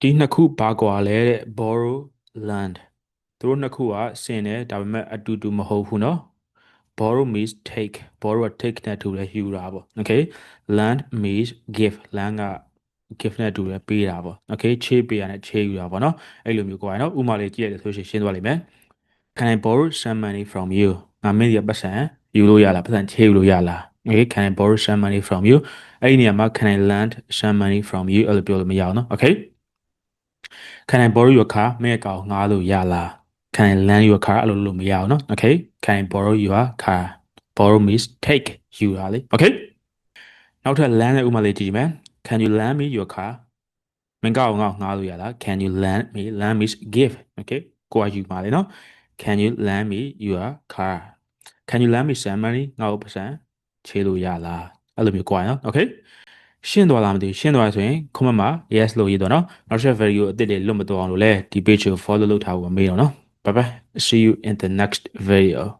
ဒီနှစ်ခုဘာကွာလဲတဲ့ borrow land သူတို့နှစ်ခုကဆင်တယ်ဒါပေမဲ့အတူတူမဟုတ်ဘူးเนาะ borrow means take borrow က take နဲ့တူတယ်ယူတာပေါ့ okay land means give land က give နဲ့တူတယ်ပေးတာပေါ့ okay ချေးပေးရနဲ့ချေးယူတာပေါ့เนาะအဲ့လိုမျိုးကွာเนาะဥပမာလေးကြည့်ရတယ်ဆိုရှင်ရှင်းသွားလိမ့်မယ် Can I borrow some money from you ငါမင်းဒီပတ်စံယူလို့ရလားပတ်စံချေးယူလို့ရလား okay can I borrow some money from you အဲ့ဒီနေရာမှာ can I lend some money from you အဲ့လိုပြောလို့မရအောင်เนาะ okay Can I borrow your car မင်းအကောင်ငှားလို့ရလား Can I lend your car အဲ့လိုလို့မရအောင်เนาะ Okay Can I borrow your car borrow means take ယူတာလေ Okay နောက်ထပ် lend ရဲ့ဥပမာလေးကြည့်ကြည့်မယ် Can you lend me your car မင်းကောင်ငါ့ကိုငှားလို့ရလား Can you lend means give Okay ကိုကယူပါလေเนาะ Can you lend me your car Can you lend me some money ငါ့ကိုပတ်စံချေးလို့ရလားအဲ့လိုမျိုးကိုကเนาะ Okay ရှင်းသွားလားမသိဘူးရှင်းသွားရဆိုရင် comment မှာ yes လို့ရေးတော့เนาะနောက်ထပ် video အသစ်တွေလွတ်မသွားအောင်လို့လဲဒီ page ကို follow လုပ်ထားဖို့မမေ့တော့เนาะbye bye see you in the next video